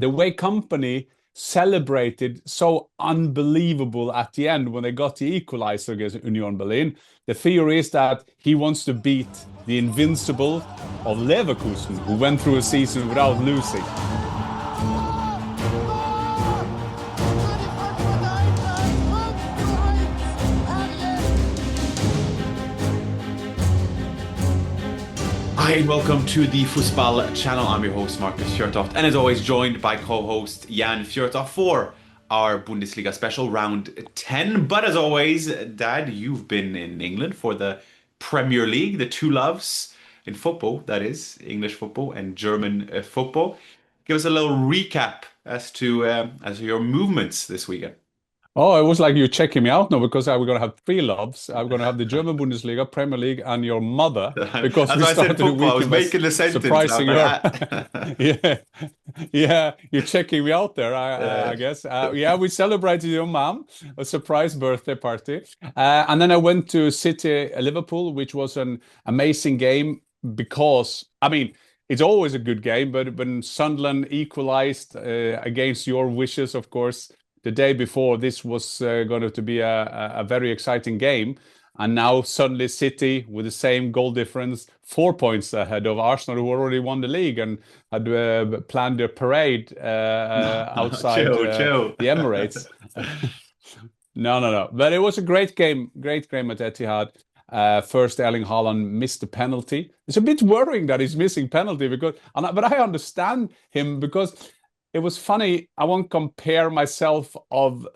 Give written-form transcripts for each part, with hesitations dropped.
the way company celebrated so unbelievable at the end when they got the equalizer against Union Berlin. The theory is that he wants to beat the invincible of Leverkusen, who went through a season without losing. Hi and welcome to the Fussball channel. I'm your host Markus Fjørtoft, and as always joined by co-host Jan Fjørtoft for our Bundesliga special round 10. But as always, Dad, you've been in England for the Premier League, the two loves in football, that is, English football and German football. Give us a little recap as to your movements this weekend. Oh, it was like you're checking me out now because we're going to have three loves. I'm going to have the German Bundesliga, Premier League, and your mother. Because as we I said, football. I was making the sentence. Surprising her. yeah, you're checking me out there. I guess. We celebrated your mom, a surprise birthday party, and then I went to City Liverpool, which was an amazing game because it's always a good game, but when Sunderland equalized against your wishes, of course. The day before, this was going to be a very exciting game. And now suddenly City, with the same goal difference, 4 points ahead of Arsenal, who already won the league and had planned their parade outside chill. The Emirates. No. But it was a great game at Etihad. First, Erling Haaland missed the penalty. It's a bit worrying that he's missing penalty, but I understand him because... It was funny. I won't compare myself of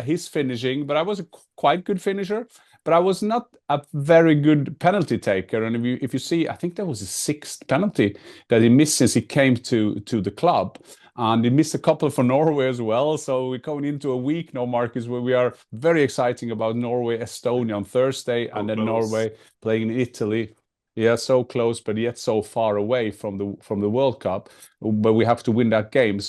his finishing, but I was a quite good finisher. But I was not a very good penalty taker. And if you see, I think that was the sixth penalty that he missed since he came to the club. And he missed a couple for Norway as well. So we're going into a week now, Marcus, where we are very exciting about Norway, Estonia on Thursday, and then Norway playing in Italy. Yeah, so close, but yet so far away from the World Cup. But we have to win that game.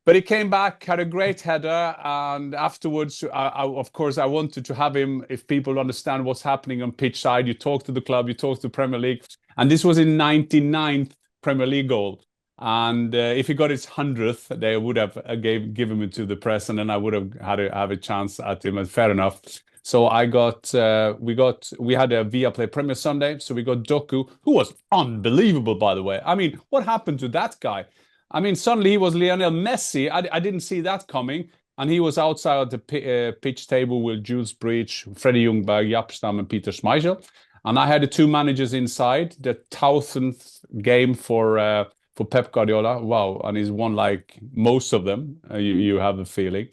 But he came back, had a great header, and afterwards, of course, I wanted to have him. If people understand what's happening on pitch side, you talk to the club, you talk to the Premier League, and this was his 99th Premier League goal. And if he got his 100th, they would have given it to the press, and then I would have had a chance at him. And fair enough. So we had a Viaplay Premier Sunday. So we got Doku, who was unbelievable, by the way. What happened to that guy? Suddenly he was Lionel Messi. I didn't see that coming. And he was outside the pitch table with Jules Breach, Freddie Ljungberg, Jaap Stam, and Peter Schmeichel. And I had the two managers inside, the 1000th game for Pep Guardiola. Wow. And he's won like most of them, you have a feeling.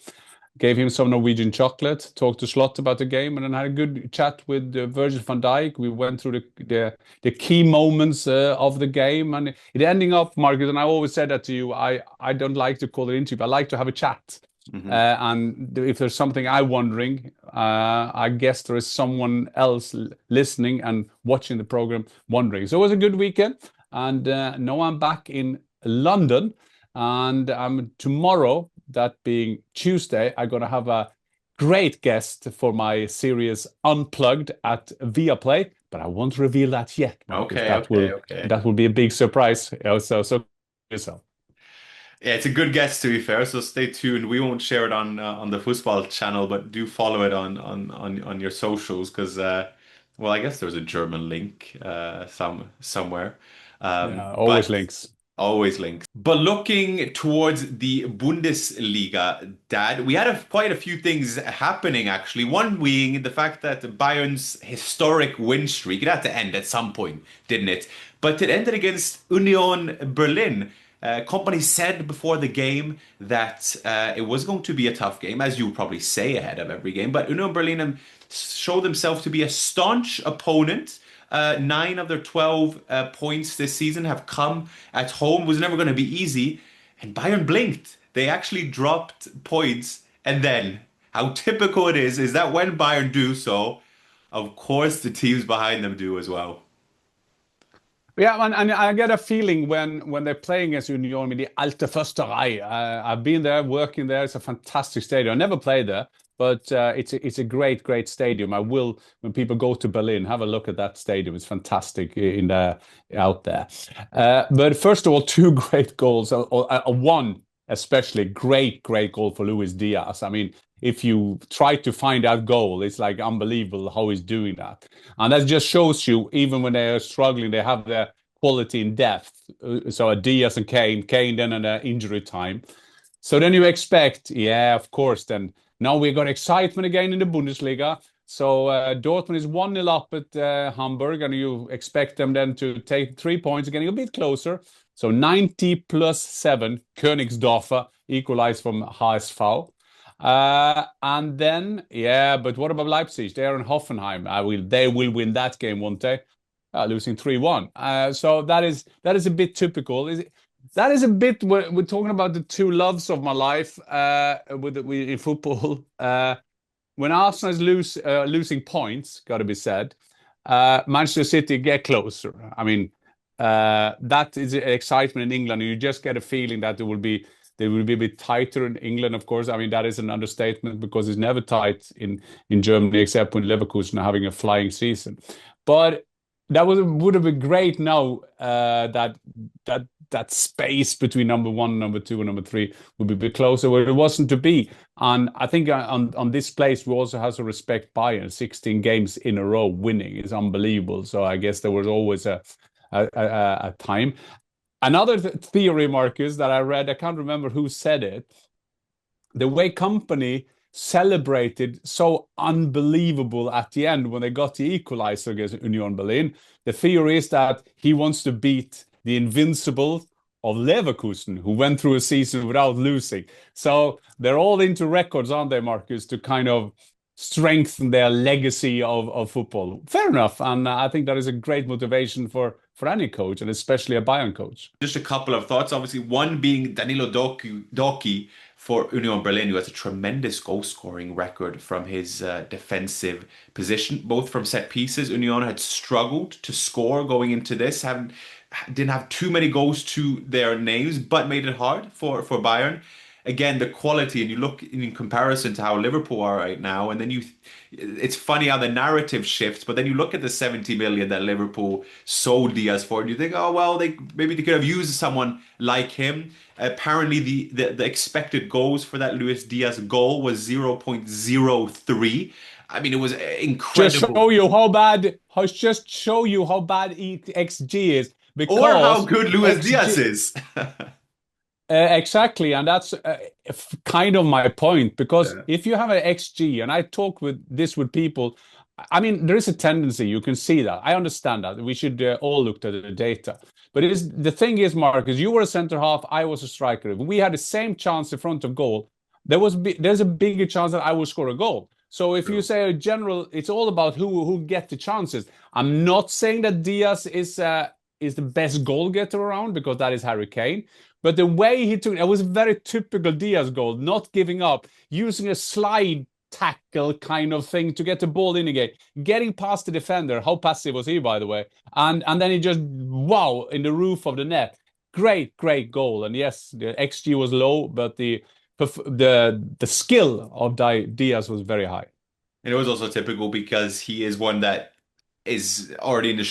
Gave him some Norwegian chocolate, talked to Slot about the game, and then had a good chat with Virgil van Dijk. We went through the key moments of the game, and it ending up, Marcus, and I always said that to you, I don't like to call it interview, I like to have a chat. Mm-hmm. And if there's something I'm wondering, I guess there is someone else listening and watching the program wondering. So it was a good weekend, and now I'm back in London, and tomorrow, that being Tuesday, I'm going to have a great guest for my series Unplugged at Viaplay, but I won't reveal that yet. That will be a big surprise. So yourself. Yeah, it's a good guest to be fair. So stay tuned. We won't share it on the Fussball channel, but do follow it on your socials because, I guess there's a German link somewhere. Always links. Always links. But looking towards the Bundesliga, Dad, we had quite a few things happening, actually. One being the fact that Bayern's historic win streak, it had to end at some point, didn't it? But it ended against Union Berlin. Company said before the game that it was going to be a tough game, as you would probably say ahead of every game. But Union Berlin showed themselves to be a staunch opponent. 9 of their 12 points this season have come at home. It was never going to be easy. And Bayern blinked. They actually dropped points. And then, how typical it is that when Bayern do so, of course the teams behind them do as well. Yeah, and I get a feeling when they're playing against Union, the Alte Försterei. I've been there, working there. It's a fantastic stadium. I never played there. But it's a great stadium. I will, when people go to Berlin, have a look at that stadium. It's fantastic out there. But first of all, 2 great goals. One especially great goal for Luis Diaz. I mean, if you try to find that goal, it's like unbelievable how he's doing that. And that just shows you, even when they are struggling, they have the quality in depth. So Diaz and Kane then in an injury time. So then you expect, yeah, of course, then now we got excitement again in the Bundesliga. So Dortmund is 1-0 up at Hamburg, and you expect them then to take 3 points, getting a bit closer. So 90+7, Königsdorfer equalized from HSV. And then, yeah, but what about Leipzig? They are in Hoffenheim. They will win that game, won't they? Losing 3-1. So that is a bit typical. That is a bit, we're talking about the two loves of my life in football. When Arsenal is losing points, got to be said, Manchester City get closer. I mean, that is excitement in England. You just get a feeling that they will be a bit tighter in England, of course. I mean, that is an understatement because it's never tight in Germany, except when Leverkusen are having a flying season. But that would have been great now that space between number 1, number 2, and number 3 would be a bit closer, where it wasn't to be. And I think on this place, we also have to respect Bayern. 16 games in a row winning is unbelievable. So I guess there was always a time. Another theory, Marcus, that I read, I can't remember who said it. The way Company celebrated so unbelievable at the end when they got the equalizer against Union Berlin. The theory is that he wants to beat the invincible of Leverkusen, who went through a season without losing. So they're all into records, aren't they, Marcus, to kind of strengthen their legacy of football. Fair enough. And I think that is a great motivation for any coach, and especially a Bayern coach. Just a couple of thoughts. Obviously, one being Danilo Doki for Union Berlin, who has a tremendous goal-scoring record from his defensive position, both from set pieces. Union had struggled to score going into this, didn't have too many goals to their names, but made it hard for Bayern. Again, the quality, and you look in comparison to how Liverpool are right now, and then it's funny how the narrative shifts, but then you look at the 70 million that Liverpool sold Diaz for, and you think, oh, well, maybe they could have used someone like him. Apparently, the expected goals for that Luis Diaz goal was 0.03. I mean, it was incredible. Just show you how bad XG is. Because or how good Luis Diaz is. Exactly, and that's kind of my point, because if you have an XG, and I talk with people, I mean, there is a tendency, you can see that. I understand that. We should all look at the data. But the thing is, Marcus, you were a center half, I was a striker. If we had the same chance in front of goal, there's a bigger chance that I will score a goal. So if you say a general, it's all about who get the chances. I'm not saying that Diaz is the best goal getter around, because that is Harry Kane. But the way he took it was a very typical Diaz goal, not giving up, using a slide tackle kind of thing to get the ball in again, getting past the defender. How passive was he, by the way? And then he just, wow, in the roof of the net. Great goal. And yes, the XG was low, but the skill of Diaz was very high. And it was also typical because he is one that is already in his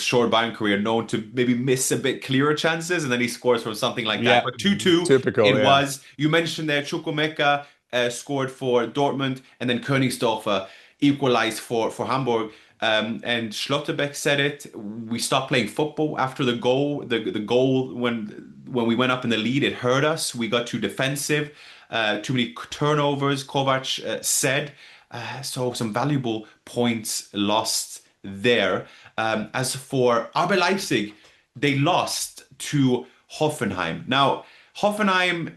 short Bayern career known to maybe miss a bit clearer chances, and then he scores from something like that. But 2-2 typical, it was. You mentioned there Chukwuemeka scored for Dortmund, and then Königsdorfer equalized for Hamburg. And Schlotterbeck said it. We stopped playing football after the goal. The goal when we went up in the lead, it hurt us. We got too defensive, too many turnovers. Kovac said. So some valuable points lost there. As for RB Leipzig, they lost to Hoffenheim. Now, Hoffenheim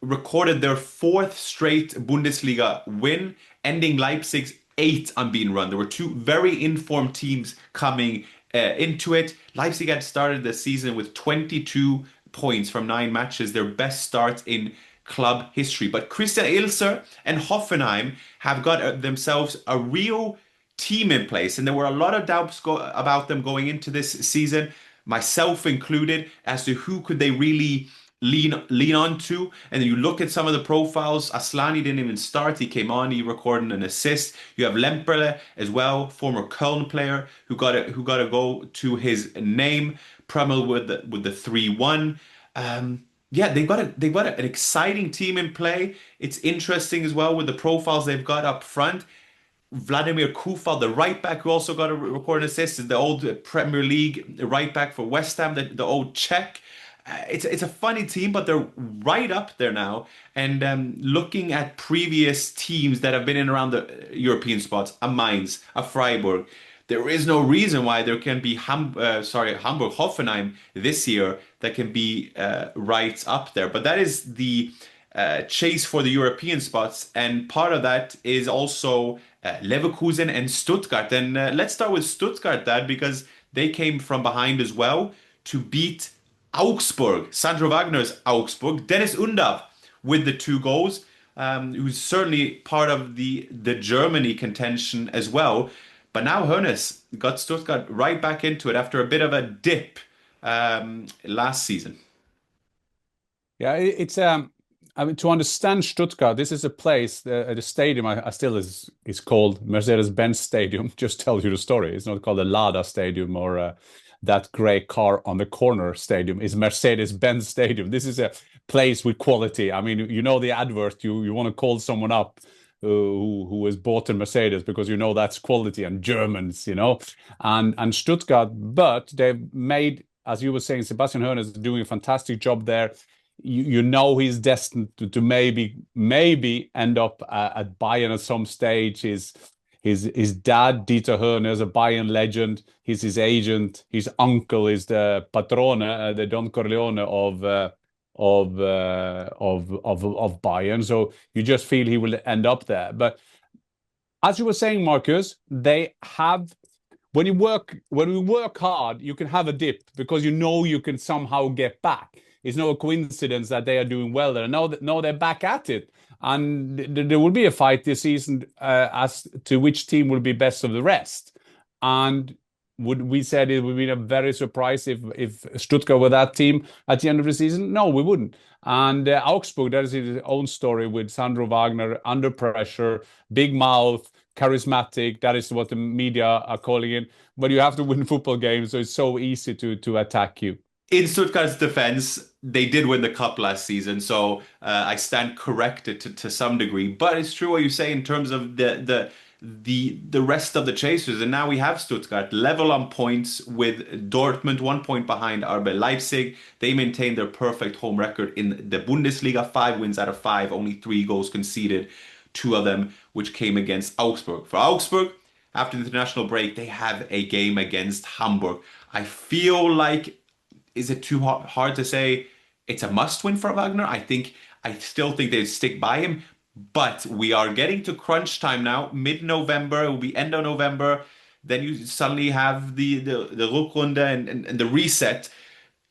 recorded their 4th straight Bundesliga win, ending Leipzig's 8th unbeaten run. There were two very informed teams coming into it. Leipzig had started the season with 22 points from 9 matches, their best start in club history. But Christian Ilzer and Hoffenheim have got themselves a real team in place, and there were a lot of doubts about them going into this season, myself included, as to who could they really lean on to. And then you look at some of the profiles. Aslani didn't even start. He came on, he recorded an assist. You have Lemperle as well, former Köln player, who got a goal to his name. Premel with the 3-1. Yeah, they've got an exciting team in play. It's interesting as well with the profiles they've got up front. Vladimir Kufal, the right back, who also got a record assist, is the old Premier League right back for West Ham, the old Czech. It's a funny team, but they're right up there now. And looking at previous teams that have been in around the European spots, a Mainz, a Freiburg, there is no reason why there can be Hamburg, Hoffenheim this year that can be right up there. But that is the chase for the European spots, and part of that is also Leverkusen and Stuttgart. And let's start with Stuttgart, Dad, because they came from behind as well to beat Augsburg, Sandro Wagner's Augsburg, Deniz Undav with the 2 goals, who's certainly part of the Germany contention as well. But now Hoeneß got Stuttgart right back into it after a bit of a dip last season. Yeah, it's I mean, to understand Stuttgart, this is a place, the stadium I still is called Mercedes-Benz Stadium. Just tells you the story. It's not called the Lada Stadium or that gray car on the corner stadium. Is Mercedes-Benz Stadium. This is a place with quality. I mean, you know the advert. You want to call someone up who has bought a Mercedes because you know that's quality and Germans, you know, and Stuttgart. But they've made, as you were saying, Sebastian Hoeneß is doing a fantastic job there. You know he's destined to maybe end up at Bayern at some stage. His dad, Dieter Hoeneß, is a Bayern legend. He's his agent. His uncle is the patrone, the Don Corleone of Bayern. So you just feel he will end up there. But as you were saying, Marcus, they have. When we work hard, you can have a dip because you know you can somehow get back. It's no coincidence that they are doing well there. Now they're back at it. And there will be a fight this season as to which team will be best of the rest. And we said it would be a very surprise if Stuttgart were that team at the end of the season? No, we wouldn't. And Augsburg, that is his own story with Sandro Wagner, under pressure, big mouth, charismatic. That is what the media are calling it. But you have to win football games, so it's so easy to attack you. In Stuttgart's defense, they did win the cup last season, so I stand corrected to some degree. But it's true what you say in terms of the rest of the chasers. And now we have Stuttgart level on points with Dortmund, 1 point behind RB Leipzig. They maintain their perfect home record in the Bundesliga, 5 wins out of 5, only 3 goals conceded, 2 of them which came against Augsburg. For Augsburg, after the international break, they have a game against Hamburg. I feel like, is it too hard to say it's a must-win for Wagner? I still think they stick by him, but we are getting to crunch time now. Mid-November, it will be end of November. Then you suddenly have the Rückrunde and the reset.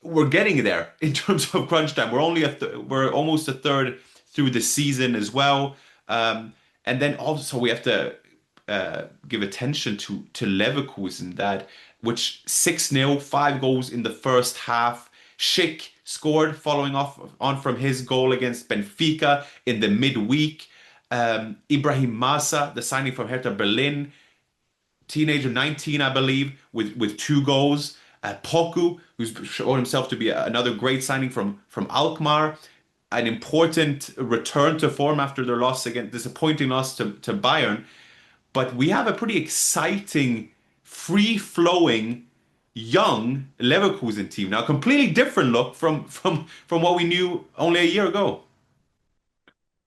We're getting there in terms of crunch time. We're almost a third through the season as well, and then also we have to give attention to Leverkusen, which 6-0, 5 goals in the first half. Schick scored following on from his goal against Benfica in the midweek. Ibrahim Massa, the signing from Hertha Berlin, teenager, 19, I believe, with 2 goals. Poku, who's shown himself to be another great signing from Alkmaar. An important return to form after their disappointing loss to Bayern. But we have a pretty exciting, free-flowing, young Leverkusen team now. Completely different look from what we knew only a year ago.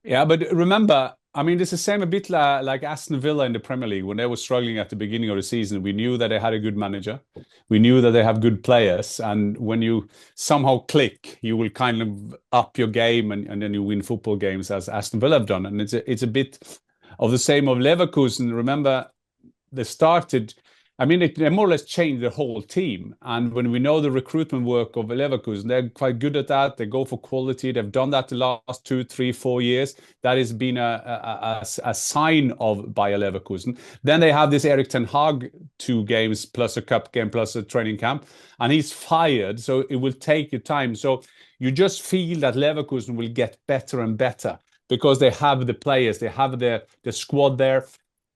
Yeah, but remember, I mean, it's the same a bit like Aston Villa in the Premier League when they were struggling at the beginning of the season. We knew that they had a good manager. We knew that they have good players. And when you somehow click, you will kind of up your game and then you win football games as Aston Villa have done. And it's a bit of the same of Leverkusen. Remember, they started, I mean, they more or less changed the whole team. And when we know the recruitment work of Leverkusen, they're quite good at that. They go for quality. They've done that the last 2, 3, 4 years. That has been a sign of Bayer Leverkusen. Then they have this Erik ten Hag 2 games plus a cup game plus a training camp. And he's fired, so it will take you time. So you just feel that Leverkusen will get better and better because they have the players, they have the squad there.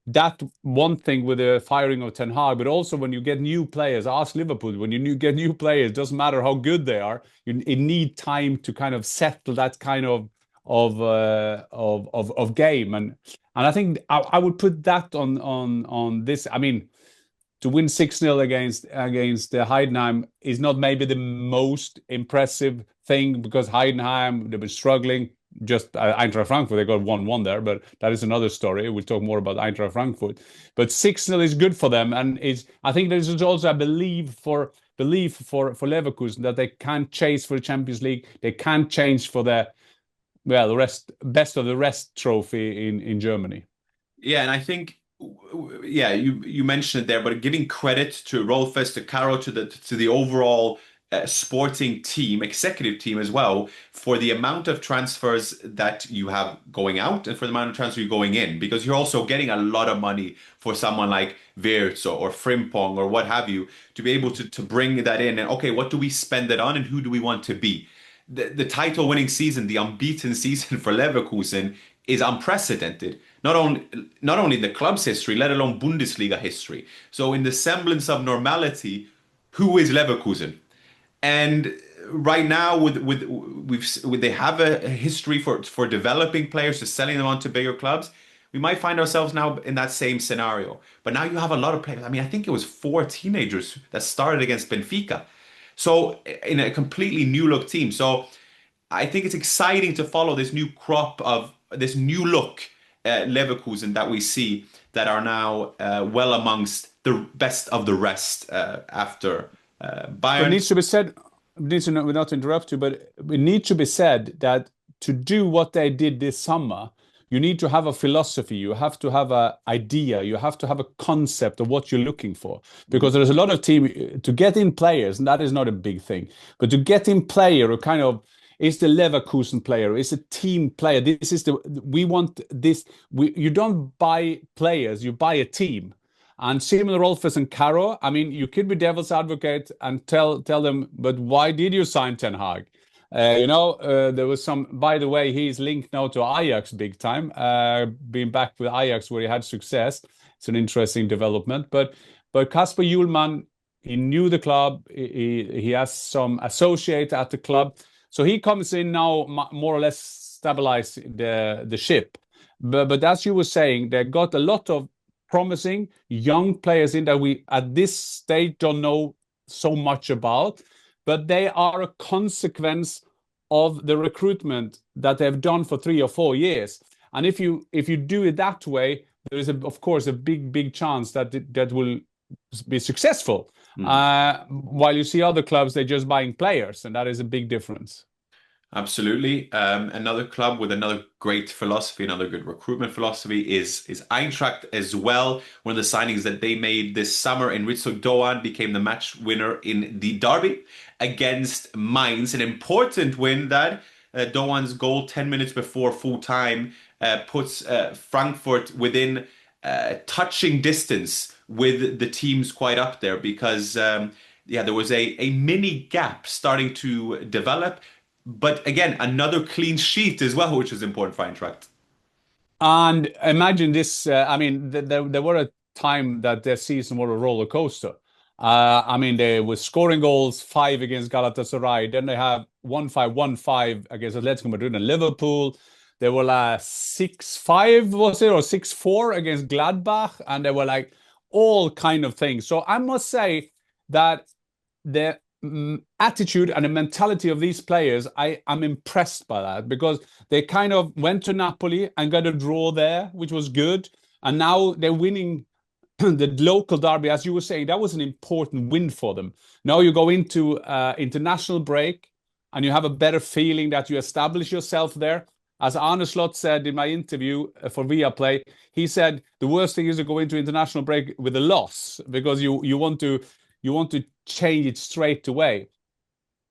that one thing with the firing of Ten Hag, but also when you get new players, ask Liverpool, when you get new players, doesn't matter how good they are, you need time to kind of settle that kind of game, and I think I would put that on this. I mean, to win 6-0 against Heidenheim is not maybe the most impressive thing, because Heidenheim, they've been struggling. Just Eintracht Frankfurt, they got 1-1 there, but that is another story. We'll talk more about Eintracht Frankfurt. But 6-0 is good for them, and I think there's also a belief for Leverkusen that they can chase for the Champions League. They can change for the best of the rest trophy in Germany. Yeah, and I think, yeah, you mentioned it there, but giving credit to Rolfes, to Caro, to the overall sporting team, executive team as well, for the amount of transfers that you have going out and for the amount of transfers going in, because you're also getting a lot of money for someone like Wirtz or Frimpong or what have you, to be able to bring that in and, okay, what do we spend it on and who do we want to be? The title winning season, the unbeaten season for Leverkusen is unprecedented. Not only in the club's history, let alone Bundesliga history. So in the semblance of normality, who is Leverkusen? And right now, they have a history for developing players, to selling them on to bigger clubs. We might find ourselves now in that same scenario. But now you have a lot of players. I mean, I think it was 4 teenagers that started against Benfica. So in a completely new look team. So I think it's exciting to follow this new crop of this new look Leverkusen that we see, that are now well amongst the best of the rest after Bayern. It needs to be said, not to interrupt you, but it needs to be said that to do what they did this summer, you need to have a philosophy, you have to have an idea, you have to have a concept of what you're looking for. Because there's a lot of team to get in players, and that is not a big thing. But to get in player who kind of is the Leverkusen player, is a team player. This is we want this. You don't buy players, you buy a team. And similar Rolfes and Caro, I mean, you could be devil's advocate and tell them, but why did you sign Ten Hag? There was some, by the way, he's linked now to Ajax big time, being back with Ajax where he had success. It's an interesting development. But Kasper Hjulmand, he knew the club. He has some associate at the club. So he comes in now, more or less stabilize the ship. But as you were saying, they got a lot of promising young players in that we at this stage don't know so much about, but they are a consequence of the recruitment that they've done for 3 or 4 years. And if you do it that way, there is of course a big chance that will be successful. While you see other clubs, they're just buying players, and that is a big difference. Absolutely. Another club with another great philosophy, another good recruitment philosophy is Eintracht as well. One of the signings that they made this summer, in Ritsu Doan, became the match winner in the derby against Mainz. An important win that Doan's goal 10 minutes before full time puts Frankfurt within touching distance with the teams quite up there, because there was a mini gap starting to develop. But again, another clean sheet as well, which is important for Eintracht. And imagine this, I mean, there were a time that their season was a roller coaster. I mean, they were scoring goals, 5 against Galatasaray. Then they have 1-5, 1-5 against Atletico Madrid and Liverpool. They were like 6-5, was it, or 6-4 against Gladbach. And they were like all kind of things. So I must say that the attitude and the mentality of these players, I'm impressed by that, because they kind of went to Napoli and got a draw there, which was good. And now they're winning the local derby, as you were saying. That was an important win for them. Now you go into international break and you have a better feeling that you establish yourself there. As Arne Slot said in my interview for Viaplay, he said the worst thing is to go into international break with a loss, because you want to change it straight away.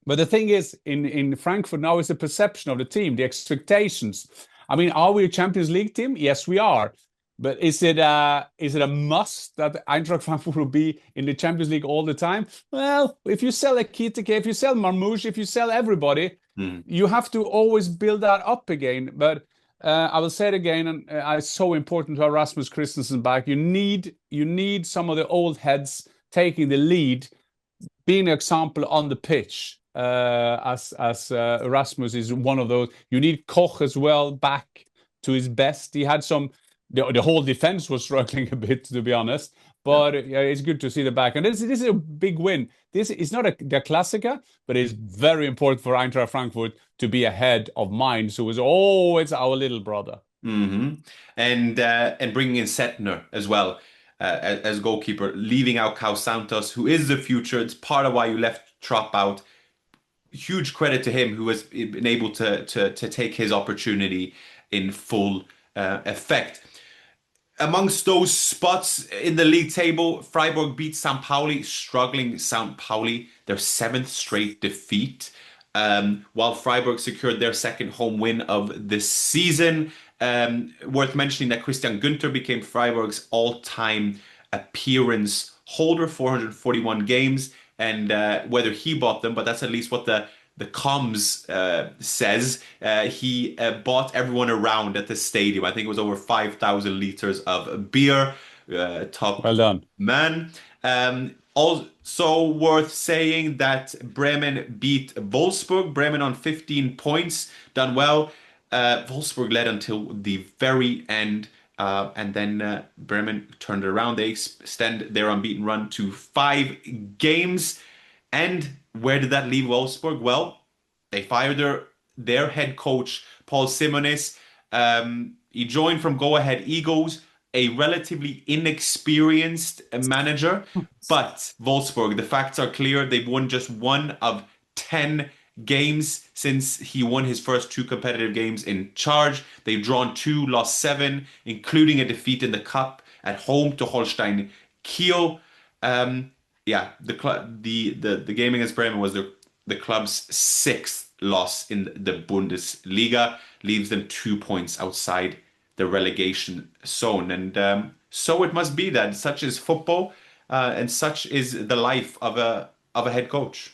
But the thing is, in Frankfurt now is the perception of the team, the expectations. I mean, are we a Champions League team? Yes, we are. But is it a must that Eintracht Frankfurt will be in the Champions League all the time? Well, if you sell Ekitike, if you sell Marmouche, if you sell everybody, you have to always build that up again. But I will say it again, and it's so important to have Rasmus Christensen back. You need some of the old heads taking the lead, being an example on the pitch. As Rasmus is one of those. You need Koch as well back to his best. He had some. The whole defense was struggling a bit, to be honest. But it's good to see the back. And this is a big win. This is not the Klassiker, but it's very important for Eintracht Frankfurt to be ahead of Mainz, who is always our little brother. Mm-hmm. And bringing in Setner as well as goalkeeper, leaving out Kao Santos, who is the future. It's part of why you left Trapp out. Huge credit to him, who has been able to take his opportunity in full effect. Amongst those spots in the league table, Freiburg beat St. Pauli, struggling St. Pauli, their 7th straight defeat, while Freiburg secured their second home win of the season. Worth mentioning that Christian Günther became Freiburg's all-time appearance holder, 441 games, and whether he bought them, but that's at least what the comms says. He bought everyone around at the stadium. I think it was over 5,000 liters of beer. Top Well done. man. Also worth saying that Bremen beat Wolfsburg. Bremen on 15 points. Done well. Wolfsburg led until the very end. And then Bremen turned it around. They extend their unbeaten run to 5 games. And where did that leave Wolfsburg? Well, they fired their head coach, Paul Simonis. He joined from Go Ahead Eagles, a relatively inexperienced manager. But Wolfsburg, the facts are clear. They've won just 1 of 10 games since he won his first 2 competitive games in charge. They've drawn 2, lost 7, including a defeat in the cup at home to Holstein Kiel. The game against Bremen was the club's 6th loss in the Bundesliga, leaves them 2 points outside the relegation zone. And so it must be that such is football, and such is the life of a head coach.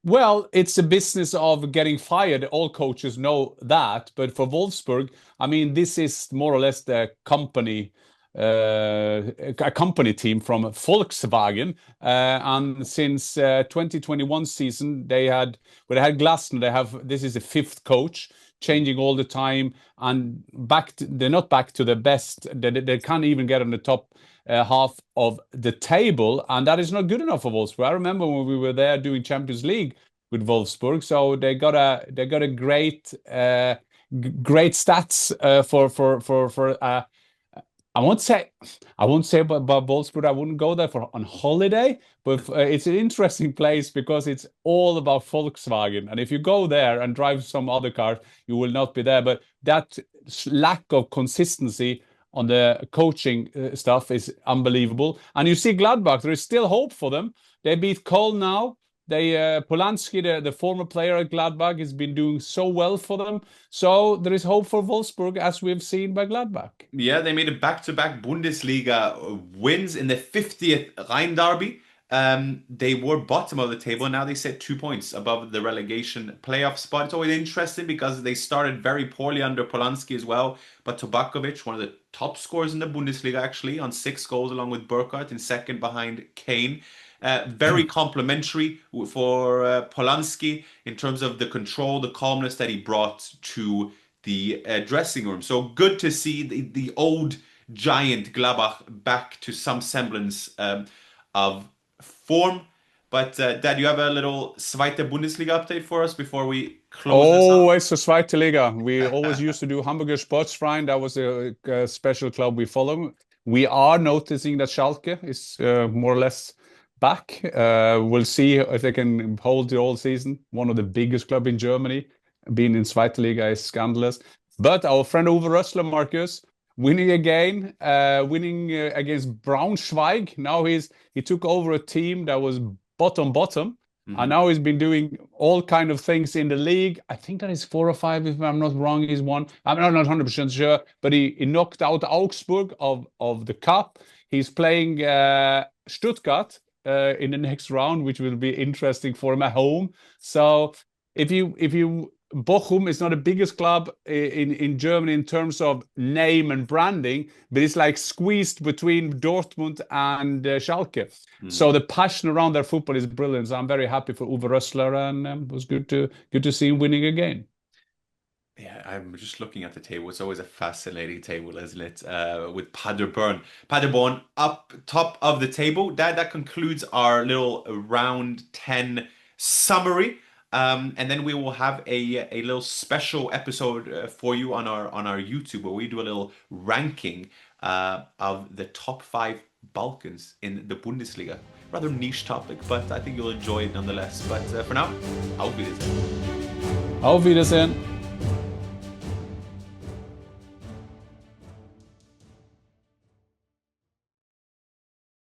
Well, it's a business of getting fired. All coaches know that. But for Wolfsburg, I mean, this is more or less the company, a company team from Volkswagen. And since 2021 season, they had Glasner. This is the 5th coach, changing all the time, and they're not back to the best. They can't even get on the top half of the table, and that is not good enough for Wolfsburg. I remember when we were there doing Champions League with Wolfsburg, so they got a great stats for. I won't say about Wolfsburg. I wouldn't go there on holiday, but it's an interesting place because it's all about Volkswagen. And if you go there and drive some other cars, you will not be there. But that lack of consistency on the coaching stuff is unbelievable. And you see Gladbach, there is still hope for them. They beat Köln now. Polanski, the former player at Gladbach, has been doing so well for them. So there is hope for Wolfsburg, as we've seen by Gladbach. Yeah, they made a back-to-back Bundesliga wins in the 50th Rhein Derby. They were bottom of the table. Now they sit 2 points above the relegation playoff spot. It's always interesting because they started very poorly under Polanski as well. But Tabakovic, one of the top scorers in the Bundesliga, actually, on 6 goals, along with Burkhardt, in second behind Kane. Very complimentary for Polanski in terms of the control, the calmness that he brought to the dressing room. So good to see the old giant Gladbach back to some semblance of form. But Dad, you have a little Zweite Bundesliga update for us before we close this up? It's a Zweite Liga. We always used to do Hamburger Sportsverein. That was a special club we follow. We are noticing that Schalke is more or less back. We'll see if they can hold the whole season. One of the biggest clubs in Germany, being in Zweite Liga, is scandalous. But our friend Uwe Rösler, Markus, winning again, winning against Braunschweig. Now he took over a team that was bottom, and now he's been doing all kind of things in the league. I think that is 4 or 5, if I'm not wrong. He's won. I'm not 100% sure, but he knocked out Augsburg of the cup. He's playing Stuttgart in the next round, which will be interesting for him at home. So if you Bochum is not the biggest club in Germany in terms of name and branding, but it's like squeezed between Dortmund and Schalke. So the passion around their football is brilliant. So I'm very happy for Uwe Rösler, and it was good to see him winning again. Yeah, I'm just looking at the table. It's always a fascinating table, isn't it? With Paderborn up top of the table. That concludes our little round 10 summary. And then we will have a little special episode for you on our YouTube where we do a little ranking of the top 5 Balkans in the Bundesliga. Rather niche topic, but I think you'll enjoy it nonetheless. But for now, auf Wiedersehen. Auf Wiedersehen.